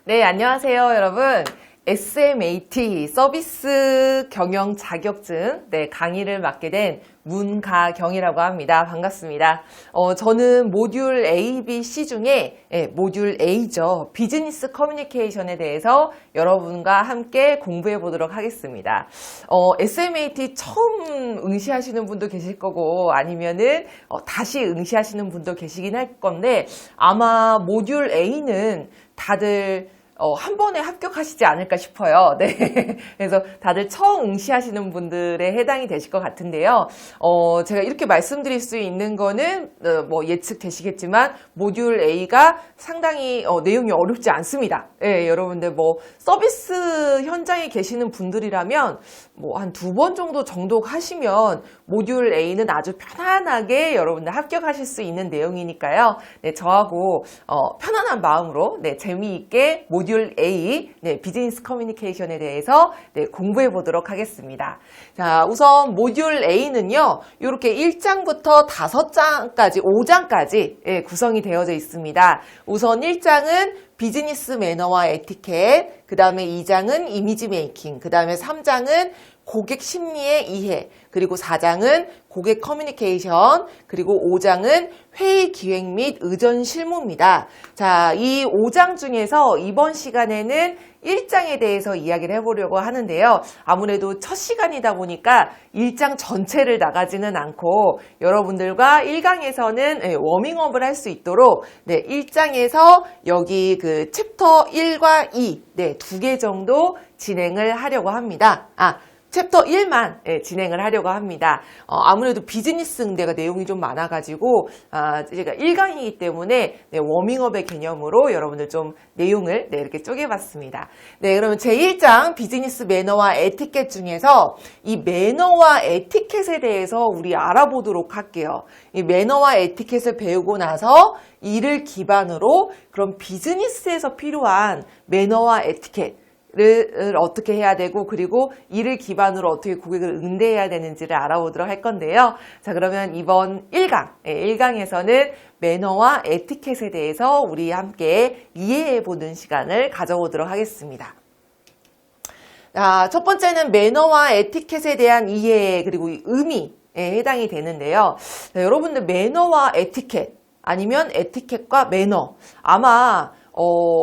네, 안녕하세요, 여러분. SMAT 서비스 경영 자격증 강의를 맡게 된 문가경이라고 합니다. 반갑습니다. 저는 모듈 A, B, C 중에 모듈 A죠. 비즈니스 커뮤니케이션에 대해서 여러분과 함께 공부해 보도록 하겠습니다. SMAT 처음 응시하시는 분도 계실 거고 아니면은 다시 응시하시는 분도 계시긴 할 건데 아마 모듈 A는 다들 한 번에 합격하시지 않을까 싶어요. 네. 그래서 다들 처음 응시하시는 분들에 해당이 되실 것 같은데요. 제가 이렇게 말씀드릴 수 있는 거는, 예측되시겠지만, 모듈 A가 상당히, 내용이 어렵지 않습니다. 예, 여러분들 서비스 현장에 계시는 분들이라면, 한 2번 정도 정독하시면, 모듈 A는 아주 편안하게 여러분들 합격하실 수 있는 내용이니까요. 네, 저하고, 편안한 마음으로, 재미있게 모듈 A, 비즈니스 커뮤니케이션에 대해서 공부해 보도록 하겠습니다. 자, 우선 모듈 A는요, 이렇게 1장부터 5장까지, 5장까지 구성이 되어져 있습니다. 우선 1장은 비즈니스 매너와 에티켓, 그 다음에 2장은 이미지 메이킹, 그 다음에 3장은 고객 심리의 이해, 그리고 4장은 고객 커뮤니케이션, 그리고 5장은 회의 기획 및 의전 실무입니다. 자, 이 5장 중에서 이번 시간에는 1장에 대해서 이야기를 해보려고 하는데요. 아무래도 첫 시간이다 보니까 1장 전체를 나가지는 않고 여러분들과 1강에서는 워밍업을 할 수 있도록 1장에서 여기 그 챕터 1과 2, 2개 정도 진행을 하려고 합니다. 챕터 1만 진행을 하려고 합니다. 아무래도 비즈니스 응대가 내용이 좀 많아가지고 제가 1강이기 때문에 워밍업의 개념으로 여러분들 좀 내용을 이렇게 쪼개봤습니다. 그러면 제1장 비즈니스 매너와 에티켓 중에서 이 매너와 에티켓에 대해서 우리 알아보도록 할게요. 이 매너와 에티켓을 배우고 나서 이를 기반으로 그럼 비즈니스에서 필요한 매너와 에티켓 를 어떻게 해야 되고 그리고 이를 기반으로 어떻게 고객을 응대해야 되는지를 알아보도록 할 건데요. 자, 그러면 이번 1강, 1강에서는 매너와 에티켓에 대해서 우리 함께 이해해보는 시간을 가져보도록 하겠습니다. 자, 첫 번째는 매너와 에티켓에 대한 이해 그리고 의미에 해당이 되는데요. 자, 여러분들 매너와 에티켓 아니면 에티켓과 매너 아마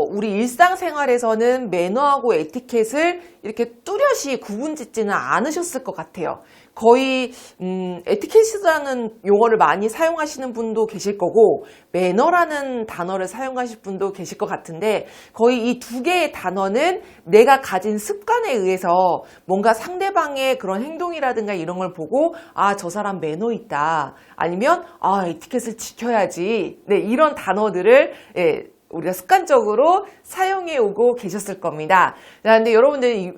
우리 일상생활에서는 매너하고 에티켓을 이렇게 뚜렷이 구분짓지는 않으셨을 것 같아요. 거의 에티켓이라는 용어를 많이 사용하시는 분도 계실 거고 매너라는 단어를 사용하실 분도 계실 것 같은데 거의 이 두 개의 단어는 내가 가진 습관에 의해서 뭔가 상대방의 그런 행동이라든가 이런 걸 보고 저 사람 매너 있다 아니면 에티켓을 지켜야지 이런 단어들을 우리가 습관적으로 사용해 오고 계셨을 겁니다. 그런데 여러분들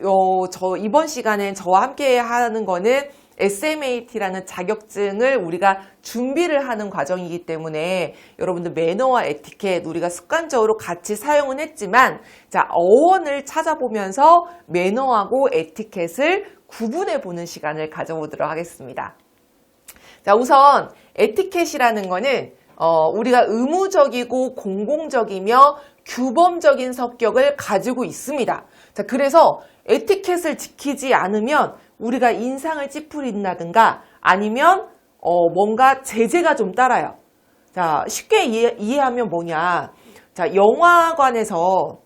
이번 시간에 저와 함께 하는 거는 SMAT라는 자격증을 우리가 준비를 하는 과정이기 때문에 여러분들 매너와 에티켓 우리가 습관적으로 같이 사용은 했지만 자, 어원을 찾아보면서 매너하고 에티켓을 구분해 보는 시간을 가져보도록 하겠습니다. 자, 우선 에티켓이라는 거는 우리가 의무적이고 공공적이며 규범적인 성격을 가지고 있습니다. 자, 그래서 에티켓을 지키지 않으면 우리가 인상을 찌푸린다든가 아니면 뭔가 제재가 좀 따라요. 자, 쉽게 이해하면 뭐냐. 자, 영화관에서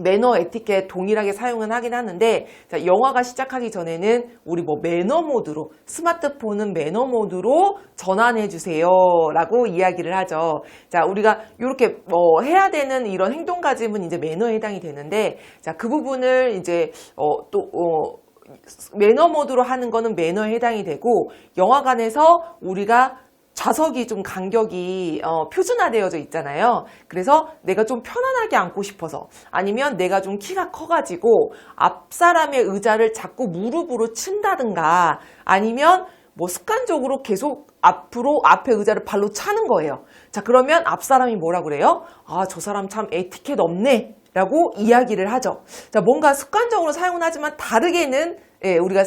매너 에티켓 동일하게 사용은 하긴 하는데 자, 영화가 시작하기 전에는 우리 매너 모드로 스마트폰은 매너 모드로 전환해 주세요 라고 이야기를 하죠. 자, 우리가 이렇게 해야 되는 이런 행동가짐은 이제 매너에 해당이 되는데 자, 그 부분을 이제 매너 모드로 하는 거는 매너에 해당이 되고 영화관에서 우리가 좌석이 좀 간격이 표준화되어져 있잖아요. 그래서 내가 좀 편안하게 앉고 싶어서 아니면 내가 좀 키가 커가지고 앞사람의 의자를 자꾸 무릎으로 친다든가 아니면 습관적으로 계속 앞에 의자를 발로 차는 거예요. 자, 그러면 앞사람이 뭐라 그래요? 저 사람 참 에티켓 없네 라고 이야기를 하죠. 자, 뭔가 습관적으로 사용은 하지만 다르게는 우리가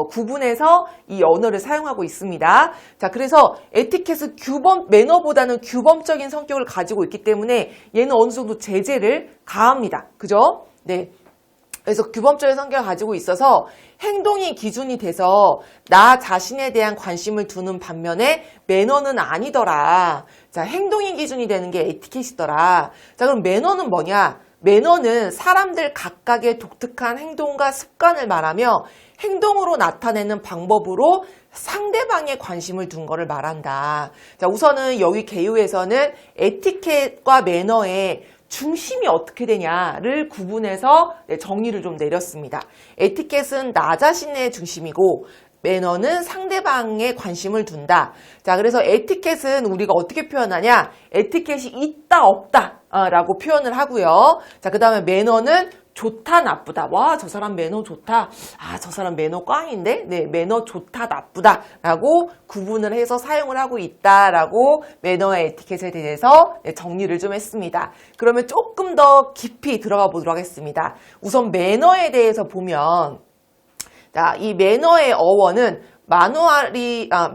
구분해서 이 언어를 사용하고 있습니다. 자, 그래서 에티켓은 매너보다는 규범적인 성격을 가지고 있기 때문에 얘는 어느 정도 제재를 가합니다. 그죠? 네. 그래서 규범적인 성격을 가지고 있어서 행동이 기준이 돼서 나 자신에 대한 관심을 두는 반면에 매너는 아니더라. 자, 행동이 기준이 되는 게 에티켓이더라. 자, 그럼 매너는 뭐냐? 매너는 사람들 각각의 독특한 행동과 습관을 말하며 행동으로 나타내는 방법으로 상대방의 관심을 둔 거를 말한다. 자, 우선은 여기 개요에서는 에티켓과 매너의 중심이 어떻게 되냐를 구분해서 정의를 좀 내렸습니다. 에티켓은 나 자신의 중심이고 매너는 상대방의 관심을 둔다. 자, 그래서 에티켓은 우리가 어떻게 표현하냐? 에티켓이 있다, 없다 라고 표현을 하고요. 자, 그 다음에 매너는 좋다, 나쁘다. 와, 저 사람 매너 좋다. 아, 저 사람 매너 꽝인데? 네, 매너 좋다, 나쁘다 라고 구분을 해서 사용을 하고 있다라고 매너와 에티켓에 대해서 정리를 좀 했습니다. 그러면 조금 더 깊이 들어가 보도록 하겠습니다. 우선 매너에 대해서 보면 자, 이 매너의 어원은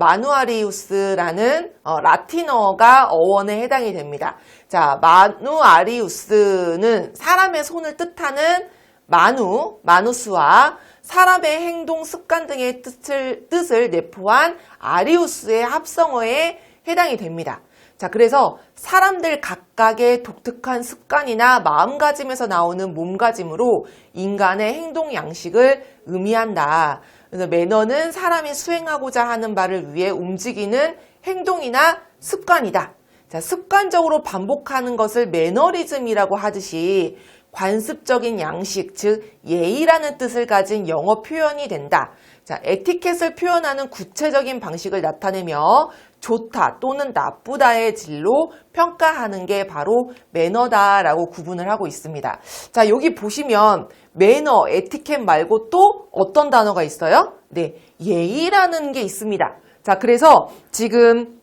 마누아리우스라는 라틴어가 어원에 해당이 됩니다. 자, 마누아리우스는 사람의 손을 뜻하는 마누스와 사람의 행동, 습관 등의 뜻을 내포한 아리우스의 합성어에 해당이 됩니다. 자, 그래서 사람들 각각의 독특한 습관이나 마음가짐에서 나오는 몸가짐으로 인간의 행동 양식을 의미한다. 그래서 매너는 사람이 수행하고자 하는 바를 위해 움직이는 행동이나 습관이다. 자, 습관적으로 반복하는 것을 매너리즘이라고 하듯이 관습적인 양식, 즉 예의라는 뜻을 가진 영어 표현이 된다. 자, 에티켓을 표현하는 구체적인 방식을 나타내며 좋다 또는 나쁘다의 질로 평가하는 게 바로 매너다라고 구분을 하고 있습니다. 자, 여기 보시면 매너, 에티켓 말고 또 어떤 단어가 있어요? 네, 예의라는 게 있습니다. 자, 그래서 지금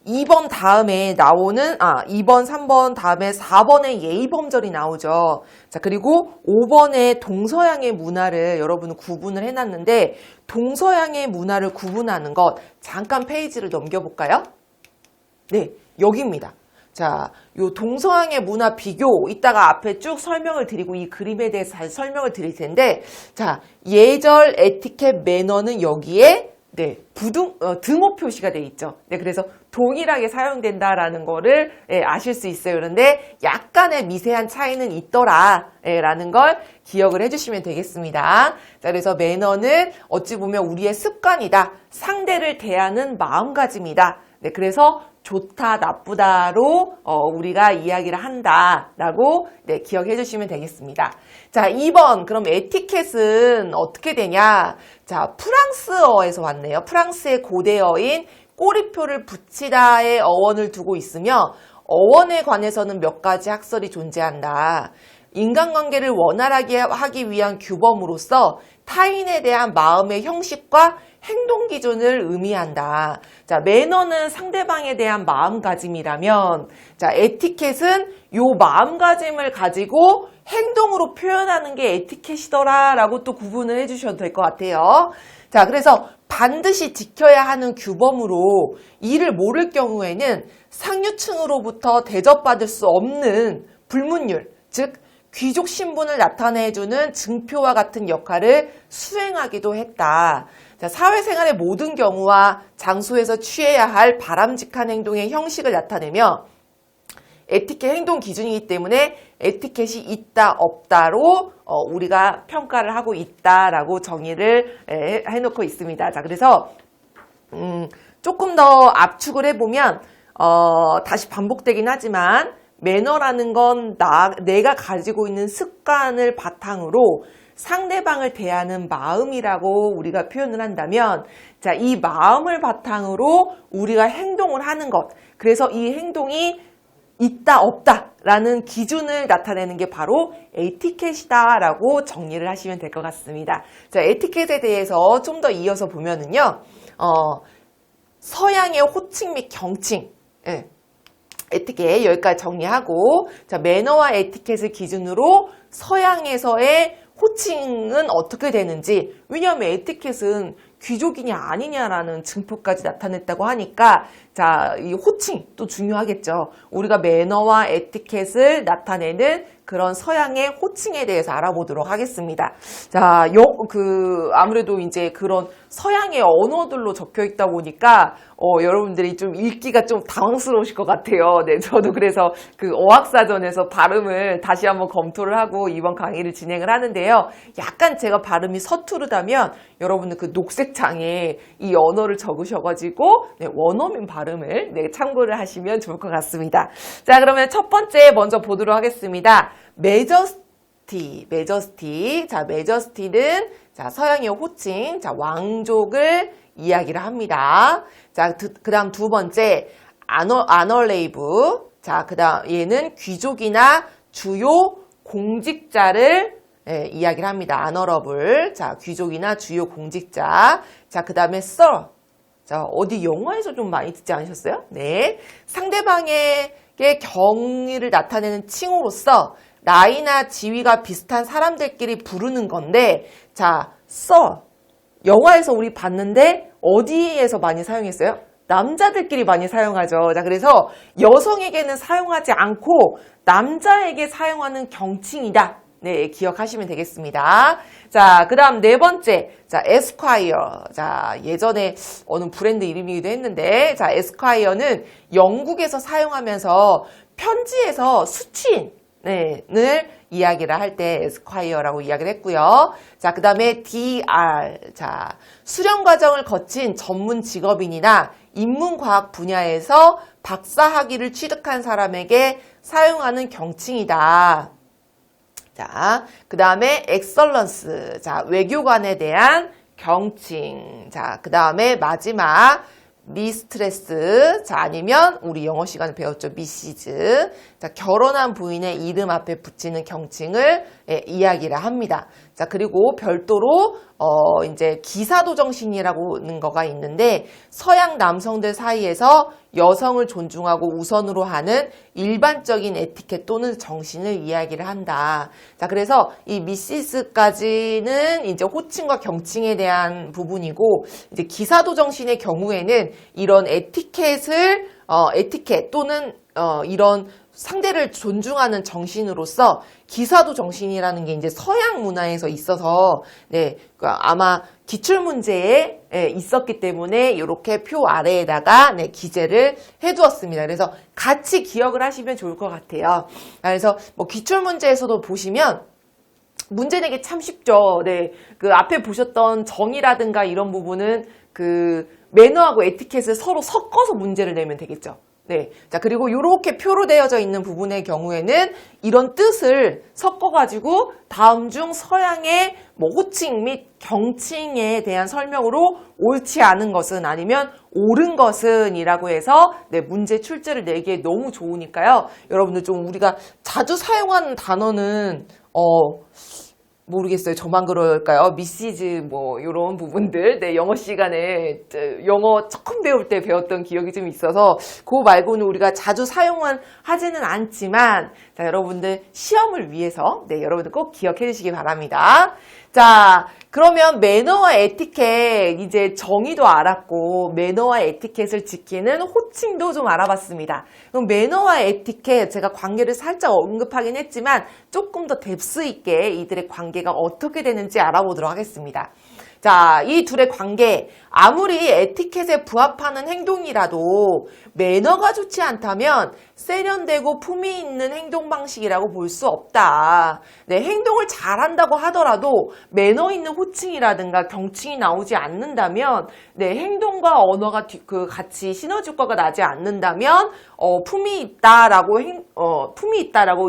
2번 다음에 나오는 2번, 3번 다음에 4번에 예의범절이 나오죠. 자, 그리고 5번에 동서양의 문화를 여러분은 구분을 해놨는데 동서양의 문화를 구분하는 것 잠깐 페이지를 넘겨볼까요? 네, 여기입니다. 자, 요 동서양의 문화 비교 이따가 앞에 쭉 설명을 드리고 이 그림에 대해서 다시 설명을 드릴 텐데 자, 예절, 에티켓, 매너는 여기에 네, 등호 표시가 돼 있죠. 네, 그래서 동일하게 사용된다라는 거를 아실 수 있어요. 그런데 약간의 미세한 차이는 있더라라는 걸 기억을 해주시면 되겠습니다. 자, 그래서 매너는 어찌 보면 우리의 습관이다. 상대를 대하는 마음가짐이다. 네, 그래서 좋다, 나쁘다로 우리가 이야기를 한다라고 네, 기억해 주시면 되겠습니다. 자, 2번 그럼 에티켓은 어떻게 되냐? 자, 프랑스어에서 왔네요. 프랑스의 고대어인 꼬리표를 붙이다의 어원을 두고 있으며 어원에 관해서는 몇 가지 학설이 존재한다. 인간관계를 원활하게 하기 위한 규범으로서 타인에 대한 마음의 형식과 행동 기준을 의미한다. 자, 매너는 상대방에 대한 마음가짐이라면, 자, 에티켓은 요 마음가짐을 가지고 행동으로 표현하는 게 에티켓이더라라고 또 구분을 해주셔도 될 것 같아요. 자, 그래서 반드시 지켜야 하는 규범으로 이를 모를 경우에는 상류층으로부터 대접받을 수 없는 불문율, 즉 귀족 신분을 나타내주는 증표와 같은 역할을 수행하기도 했다. 자, 사회생활의 모든 경우와 장소에서 취해야 할 바람직한 행동의 형식을 나타내며 에티켓 행동 기준이기 때문에 에티켓이 있다 없다로 우리가 평가를 하고 있다라고 정의를 해놓고 있습니다. 자, 그래서 조금 더 압축을 해보면 다시 반복되긴 하지만 매너라는 건 내가 가지고 있는 습관을 바탕으로 상대방을 대하는 마음이라고 우리가 표현을 한다면 자, 이 마음을 바탕으로 우리가 행동을 하는 것, 그래서 이 행동이 있다 없다 라는 기준을 나타내는 게 바로 에티켓이다 라고 정리를 하시면 될 것 같습니다. 자, 에티켓에 대해서 좀 더 이어서 보면은요 서양의 호칭 및 경칭, 에티켓 여기까지 정리하고, 자, 매너와 에티켓을 기준으로 서양에서의 호칭은 어떻게 되는지, 왜냐하면 에티켓은 귀족이냐 아니냐라는 증표까지 나타냈다고 하니까, 자, 이 호칭 또 중요하겠죠. 우리가 매너와 에티켓을 나타내는 그런 서양의 호칭에 대해서 알아보도록 하겠습니다. 자, 아무래도 이제 그런 서양의 언어들로 적혀 있다 보니까, 여러분들이 좀 읽기가 좀 당황스러우실 것 같아요. 네, 저도 그래서 그 어학사전에서 발음을 다시 한번 검토를 하고 이번 강의를 진행을 하는데요. 약간 제가 발음이 서투르다면 여러분들 그 녹색창에 이 언어를 적으셔가지고, 네, 원어민 발음을, 네, 참고를 하시면 좋을 것 같습니다. 자, 그러면 첫 번째 먼저 보도록 하겠습니다. 메저스티. 자, 메저스티는, 자, 서양의 호칭, 자, 왕족을 이야기를 합니다. 자, 그 다음 두 번째, 아너레이브. 자, 그 다음, 얘는 귀족이나 주요 공직자를, 예, 이야기를 합니다. 아너러블. 자, 귀족이나 주요 공직자. 자, 그 다음에 sir. 자, 어디 영화에서 좀 많이 듣지 않으셨어요? 네. 상대방에게 경의를 나타내는 칭호로서 나이나 지위가 비슷한 사람들끼리 부르는 건데, 자, sir. 영화에서 우리 봤는데 어디에서 많이 사용했어요? 남자들끼리 많이 사용하죠. 자, 그래서 여성에게는 사용하지 않고 남자에게 사용하는 경칭이다. 네, 기억하시면 되겠습니다. 자, 그 다음 네 번째. 자, 에스콰이어. 자, 예전에 어느 브랜드 이름이기도 했는데, 자, 에스콰이어는 영국에서 사용하면서 편지에서 수취인을 이야기를 할 때 에스콰이어라고 이야기를 했고요. 자, 그 다음에 DR. 자, 수련 과정을 거친 전문 직업인이나 인문과학 분야에서 박사학위를 취득한 사람에게 사용하는 경칭이다. 자, 그 다음에 엑설런스. 자, 외교관에 대한 경칭. 자, 그 다음에 마지막 미스트레스. 자, 아니면 우리 영어 시간에 배웠죠. 미시즈. 자, 결혼한 부인의 이름 앞에 붙이는 경칭을, 예, 이야기를 합니다. 자, 그리고 별도로 이제 기사도정신이라는 거가 있는데, 서양 남성들 사이에서 여성을 존중하고 우선으로 하는 일반적인 에티켓 또는 정신을 이야기를 한다. 자, 그래서 이 미시스까지는 이제 호칭과 경칭에 대한 부분이고, 이제 기사도정신의 경우에는 이런 에티켓을 에티켓 또는 이런 상대를 존중하는 정신으로서 기사도 정신이라는 게 이제 서양 문화에서 있어서, 네, 아마 기출문제에, 예, 있었기 때문에 이렇게 표 아래에다가, 네, 기재를 해두었습니다. 그래서 같이 기억을 하시면 좋을 것 같아요. 그래서 뭐 기출문제에서도 보시면 문제 내기 참 쉽죠. 네, 그 앞에 보셨던 정의라든가 이런 부분은 그 매너하고 에티켓을 서로 섞어서 문제를 내면 되겠죠. 네. 자, 그리고 이렇게 표로 되어져 있는 부분의 경우에는 이런 뜻을 섞어가지고 다음 중 서양의 뭐 호칭 및 경칭에 대한 설명으로 옳지 않은 것은 아니면 옳은 것은 이라고 해서, 네, 문제 출제를 내기에 너무 좋으니까요. 여러분들 좀 우리가 자주 사용하는 단어는 모르겠어요. 저만 그럴까요? 미시즈 뭐 이런 부분들, 네, 영어 시간에 영어 처음 배울 때 배웠던 기억이 좀 있어서 그거 말고는 우리가 자주 사용은 하지는 않지만, 자, 여러분들 시험을 위해서, 네, 여러분들 꼭 기억해 주시기 바랍니다. 자, 그러면 매너와 에티켓 이제 정의도 알았고 매너와 에티켓을 지키는 호칭도 좀 알아봤습니다. 그럼 매너와 에티켓 제가 관계를 살짝 언급하긴 했지만 조금 더 뎁스 있게 이들의 관계가 어떻게 되는지 알아보도록 하겠습니다. 자, 이 둘의 관계, 아무리 에티켓에 부합하는 행동이라도 매너가 좋지 않다면 세련되고 품위 있는 행동 방식이라고 볼 수 없다. 네, 행동을 잘한다고 하더라도 매너 있는 호칭이라든가 경칭이 나오지 않는다면, 네, 행동과 언어가 같이 시너지 효과가 나지 않는다면 품위 있다라고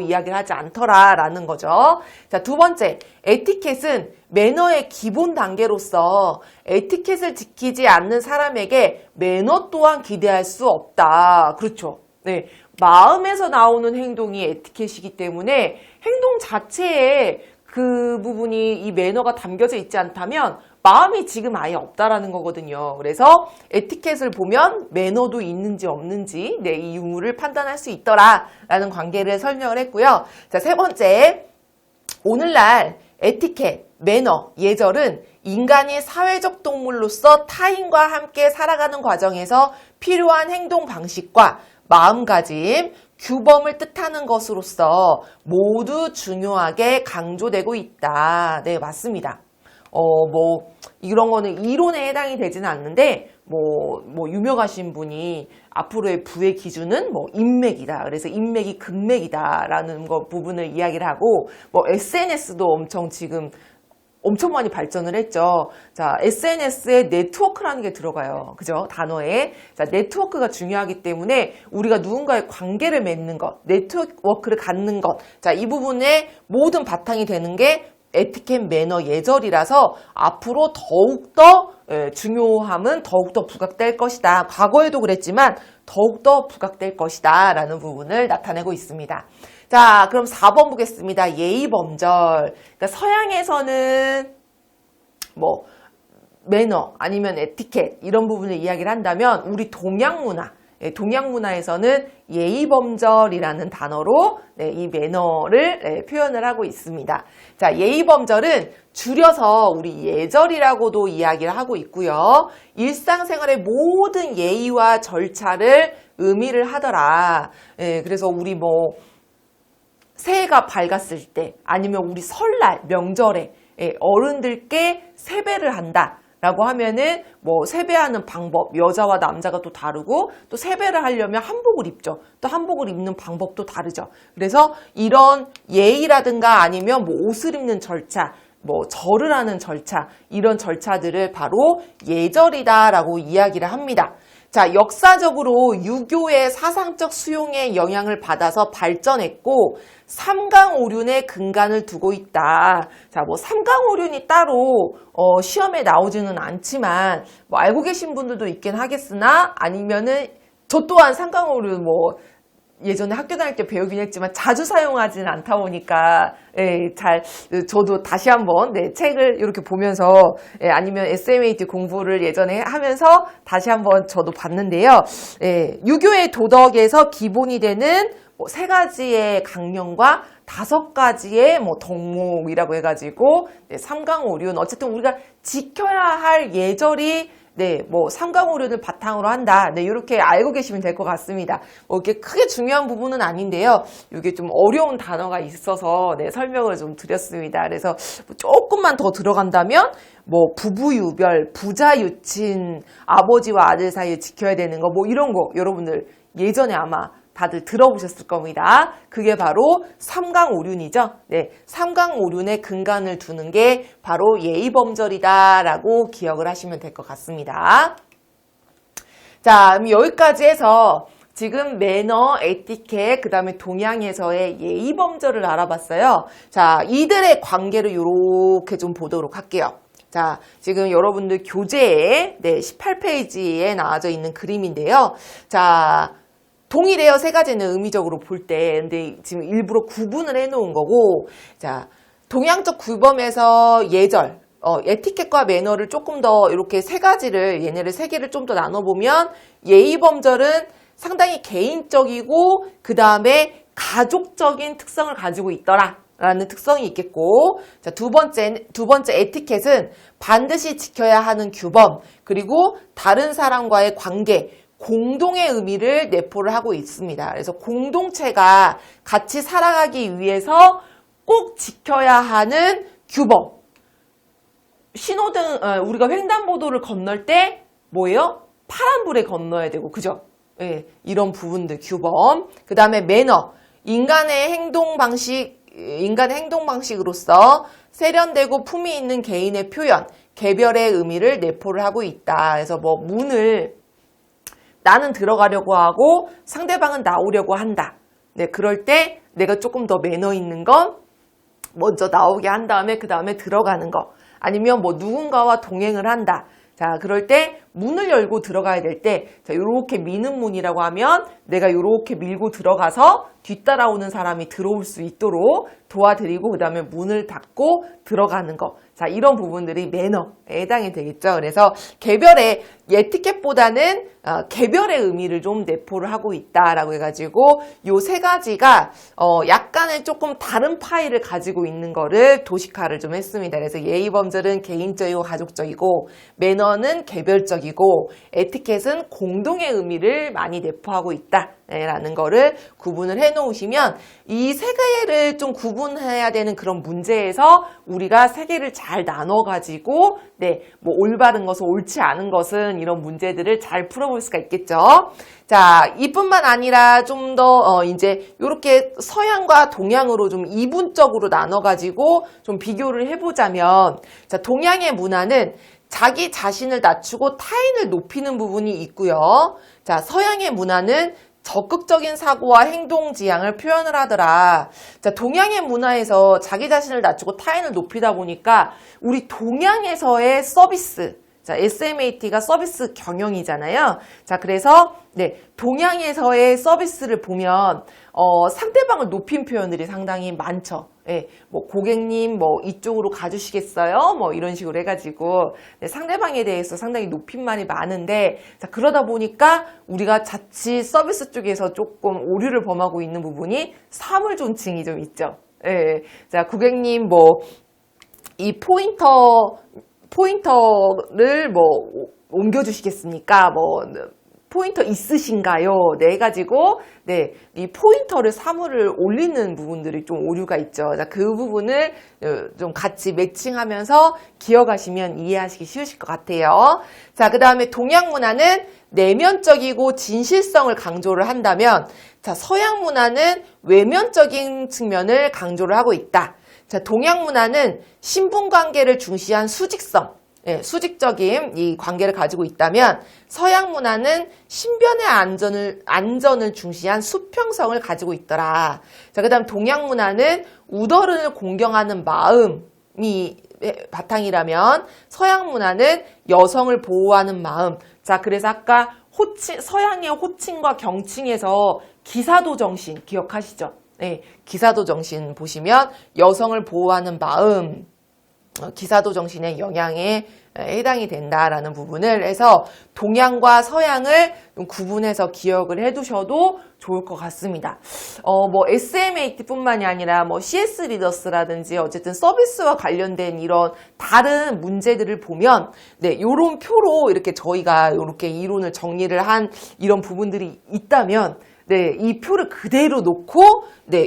이야기를 하지 않더라라는 거죠. 자, 두 번째, 에티켓은 매너의 기본 단계로서 에티켓을 지키지 않는 사람에게 매너 또한 기대할 수 없다. 그렇죠. 네, 마음에서 나오는 행동이 에티켓이기 때문에 행동 자체에 그 부분이 이 매너가 담겨져 있지 않다면 마음이 지금 아예 없다라는 거거든요. 그래서 에티켓을 보면 매너도 있는지 없는지 이 유무를 판단할 수 있더라라는 관계를 설명을 했고요. 자, 세 번째, 오늘날 에티켓, 매너, 예절은 인간이 사회적 동물로서 타인과 함께 살아가는 과정에서 필요한 행동 방식과 마음가짐, 규범을 뜻하는 것으로서 모두 중요하게 강조되고 있다. 네, 맞습니다. 이런 거는 이론에 해당이 되지는 않는데, 유명하신 분이 앞으로의 부의 기준은 인맥이다. 그래서 인맥이 극맥이다라는 부분을 이야기를 하고, SNS도 엄청 많이 발전을 했죠. 자, SNS에 네트워크라는 게 들어가요. 그죠? 단어에. 자, 네트워크가 중요하기 때문에 우리가 누군가의 관계를 맺는 것, 네트워크를 갖는 것. 자, 이 부분에 모든 바탕이 되는 게 에티켓, 매너, 예절이라서 앞으로 더욱더 중요함은 더욱더 부각될 것이다. 과거에도 그랬지만 더욱더 부각될 것이다. 라는 부분을 나타내고 있습니다. 자, 그럼 4번 보겠습니다. 예의범절. 그러니까 서양에서는 매너 아니면 에티켓 이런 부분을 이야기를 한다면 우리 동양 문화에서는 예의범절이라는 단어로 이 매너를 표현을 하고 있습니다. 자, 예의범절은 줄여서 우리 예절이라고도 이야기를 하고 있고요. 일상생활의 모든 예의와 절차를 의미를 하더라. 그래서 우리 새해가 밝았을 때 아니면 우리 설날, 명절에 어른들께 세배를 한다. 라고 하면은 세배하는 방법, 여자와 남자가 또 다르고 또 세배를 하려면 한복을 입죠. 또 한복을 입는 방법도 다르죠. 그래서 이런 예의라든가 아니면 옷을 입는 절차, 절을 하는 절차, 이런 절차들을 바로 예절이다라고 이야기를 합니다. 자, 역사적으로 유교의 사상적 수용의 영향을 받아서 발전했고 삼강오륜의 근간을 두고 있다. 자, 삼강오륜이 따로 시험에 나오지는 않지만 알고 계신 분들도 있긴 하겠으나 아니면은 저 또한 삼강오륜 예전에 학교 다닐 때 배우긴 했지만 자주 사용하지는 않다 보니까 저도 다시 한번 책을 이렇게 보면서 아니면 SMAT 공부를 예전에 하면서 다시 한번 저도 봤는데요. 유교의 도덕에서 기본이 되는 3가지의 강령과 5가지의 덕목이라고 해가지고 삼강오륜 어쨌든 우리가 지켜야 할 예절이 삼강오륜을 바탕으로 한다. 이렇게 알고 계시면 될 것 같습니다. 이렇게 크게 중요한 부분은 아닌데요. 이게 좀 어려운 단어가 있어서 설명을 좀 드렸습니다. 그래서 조금만 더 들어간다면 부부유별, 부자유친, 아버지와 아들 사이에 지켜야 되는 거 이런 거 여러분들 예전에 아마 다들 들어보셨을 겁니다. 그게 바로 삼강오륜이죠. 삼강오륜의 근간을 두는 게 바로 예의범절이다라고 기억을 하시면 될 것 같습니다. 자, 그럼 여기까지 해서 지금 매너, 에티켓, 그 다음에 동양에서의 예의범절을 알아봤어요. 자, 이들의 관계를 이렇게 좀 보도록 할게요. 자, 지금 여러분들 교재에 18페이지에 나와져 있는 그림인데요. 자, 동일해요. 3가지는 의미적으로 볼 때. 근데 지금 일부러 구분을 해놓은 거고, 자, 동양적 규범에서 예절, 에티켓과 매너를 조금 더 이렇게 3가지를, 얘네를 3개를 좀 더 나눠보면, 예의범절은 상당히 개인적이고, 그 다음에 가족적인 특성을 가지고 있더라. 라는 특성이 있겠고, 자, 두 번째 에티켓은 반드시 지켜야 하는 규범, 그리고 다른 사람과의 관계, 공동의 의미를 내포를 하고 있습니다. 그래서 공동체가 같이 살아가기 위해서 꼭 지켜야 하는 규범. 신호등, 우리가 횡단보도를 건널 때 뭐예요? 파란불에 건너야 되고, 그죠? 이런 부분들 규범. 그 다음에 매너. 인간의 행동 방식으로서 세련되고 품위 있는 개인의 표현, 개별의 의미를 내포를 하고 있다. 그래서 문을 나는 들어가려고 하고 상대방은 나오려고 한다. 그럴 때 내가 조금 더 매너 있는 건 먼저 나오게 한 다음에 그 다음에 들어가는 거. 아니면 누군가와 동행을 한다. 자, 그럴 때 문을 열고 들어가야 될 때, 자, 요렇게 미는 문이라고 하면 내가 요렇게 밀고 들어가서 뒤따라오는 사람이 들어올 수 있도록 도와드리고, 그 다음에 문을 닫고 들어가는 거. 자, 이런 부분들이 매너에 해당이 되겠죠. 그래서 개별의 에티켓보다는 개별의 의미를 좀 내포를 하고 있다라고 해가지고 요 세 가지가 약간의 조금 다른 파일을 가지고 있는 거를 도식화를 좀 했습니다. 그래서 예의 범절은 개인적이고 가족적이고, 매너는 개별적이고, 에티켓은 공동의 의미를 많이 내포하고 있다. 라는 거를 구분을 해 놓으시면 이 세 개를 좀 구분해야 되는 그런 문제에서 우리가 세 개를 잘 나눠 가지고 뭐 올바른 것은 옳지 않은 것은 이런 문제들을 잘 풀어볼 수가 있겠죠. 자, 이뿐만 아니라 좀 더 이제 이렇게 서양과 동양으로 좀 이분적으로 나눠 가지고 좀 비교를 해보자면, 자, 동양의 문화는 자기 자신을 낮추고 타인을 높이는 부분이 있고요. 자, 서양의 문화는 적극적인 사고와 행동 지향을 표현을 하더라. 자, 동양의 문화에서 자기 자신을 낮추고 타인을 높이다 보니까 우리 동양에서의 서비스, 자, SMAT가 서비스 경영이잖아요. 자, 그래서 동양에서의 서비스를 보면 상대방을 높인 표현들이 상당히 많죠. 뭐 고객님 뭐 이쪽으로 가주시겠어요? 뭐 이런 식으로 해가지고 상대방에 대해서 상당히 높임말이 많은데, 자, 그러다 보니까 우리가 자칫 서비스 쪽에서 조금 오류를 범하고 있는 부분이 사물 존칭이 좀 있죠. 자, 고객님 뭐 이 포인터를 뭐 옮겨주시겠습니까? 뭐 포인터 있으신가요? 해가지고 이 포인터를 사물을 올리는 부분들이 좀 오류가 있죠. 자, 그 부분을 좀 같이 매칭하면서 기억하시면 이해하시기 쉬우실 것 같아요. 자, 그 다음에 동양 문화는 내면적이고 진실성을 강조를 한다면, 자, 서양 문화는 외면적인 측면을 강조를 하고 있다. 자, 동양 문화는 신분관계를 중시한 수직성, 수직적인 이 관계를 가지고 있다면, 서양 문화는 신변의 안전을 중시한 수평성을 가지고 있더라. 자, 그 다음 동양 문화는 우더른을 공경하는 마음이 바탕이라면, 서양 문화는 여성을 보호하는 마음. 자, 그래서 아까 서양의 호칭과 경칭에서 기사도 정신 기억하시죠? 기사도 정신 보시면 여성을 보호하는 마음, 기사도 정신의 영향에 해당이 된다라는 부분을 해서 동양과 서양을 구분해서 기억을 해두셔도 좋을 것 같습니다. 뭐 SMAT뿐만이 아니라 뭐 CS 리더스라든지 어쨌든 서비스와 관련된 이런 다른 문제들을 보면 요런 표로 이렇게 저희가 이렇게 이론을 정리를 한 이런 부분들이 있다면 이 표를 그대로 놓고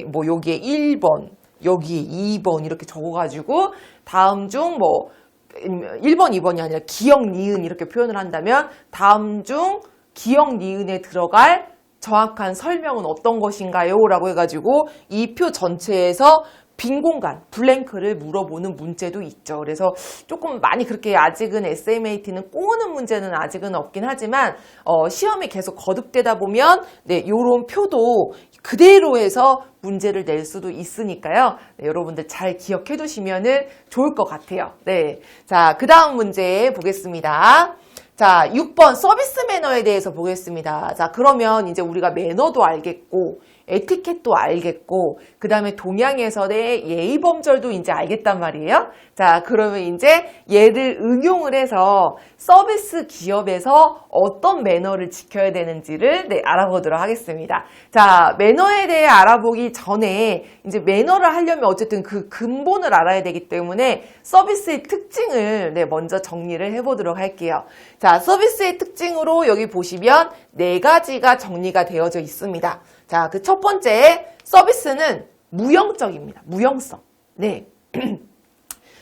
뭐 여기에 1번, 여기에 2번 이렇게 적어가지고 다음 중 뭐 1번, 2번이 아니라 기역, 니은 이렇게 표현을 한다면 다음 중 기역, 니은에 들어갈 정확한 설명은 어떤 것인가요? 라고 해가지고 이 표 전체에서 빈 공간, 블랭크를 물어보는 문제도 있죠. 그래서 조금 많이 그렇게 아직은 SMAT는 꼬는 문제는 아직은 없긴 하지만 시험이 계속 거듭되다 보면 요런 표도 그대로 해서 문제를 낼 수도 있으니까요. 여러분들 잘 기억해 두시면 좋을 것 같아요. 자, 그 다음 문제 보겠습니다. 자, 6번 서비스 매너에 대해서 보겠습니다. 자, 그러면 이제 우리가 매너도 알겠고 에티켓도 알겠고 그 다음에 동양에서의 예의 범절도 이제 알겠단 말이에요. 자, 그러면 이제 얘를 응용을 해서 서비스 기업에서 어떤 매너를 지켜야 되는지를 알아보도록 하겠습니다. 자, 매너에 대해 알아보기 전에 이제 매너를 하려면 어쨌든 그 근본을 알아야 되기 때문에 서비스의 특징을 먼저 정리를 해보도록 할게요. 자, 서비스의 특징으로 여기 보시면 4가지가 정리가 되어져 있습니다. 자, 그 첫 번째, 서비스는 무형적입니다. 무형성.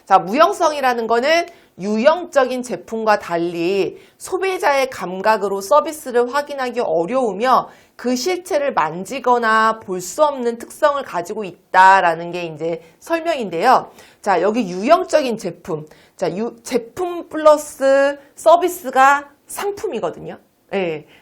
자, 무형성이라는 거는 유형적인 제품과 달리 소비자의 감각으로 서비스를 확인하기 어려우며 그 실체를 만지거나 볼 수 없는 특성을 가지고 있다라는 게 이제 설명인데요. 자, 여기 유형적인 제품. 자, 제품 플러스 서비스가 상품이거든요.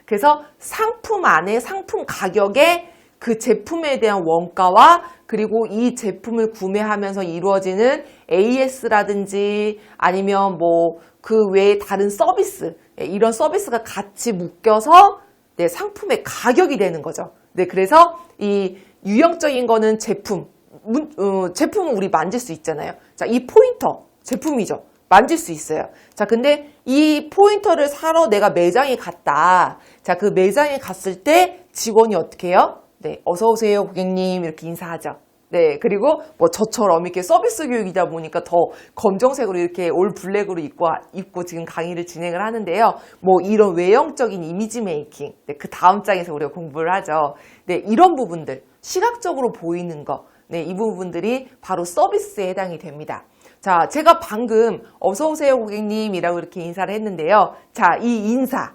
그래서 상품 안에 상품 가격에 그 제품에 대한 원가와 그리고 이 제품을 구매하면서 이루어지는 AS라든지 아니면 뭐 그 외에 다른 서비스, 이런 서비스가 같이 묶여서 네, 상품의 가격이 되는 거죠. 네, 그래서 이 유형적인 거는 제품은 우리 만질 수 있잖아요. 자, 이 포인터 제품이죠. 만질 수 있어요. 자, 근데 이 포인터를 사러 내가 매장에 갔다. 자, 그 매장에 갔을 때 직원이 어떻게 해요? 네, 어서 오세요, 고객님 이렇게 인사하죠. 네, 그리고 뭐 저처럼 이렇게 서비스 교육이다 보니까 더 검정색으로 이렇게 올 블랙으로 입고 지금 강의를 진행을 하는데요. 뭐 이런 외형적인 이미지 메이킹, 네, 그 다음 장에서 우리가 공부를 하죠. 네, 이런 부분들, 시각적으로 보이는 거, 네, 이 부분들이 바로 서비스에 해당이 됩니다. 자, 제가 방금 어서오세요 고객님이라고 이렇게 인사를 했는데요. 자, 이 인사.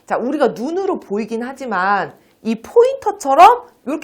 자, 우리가 눈으로 보이긴 하지만 이 포인터처럼 이렇게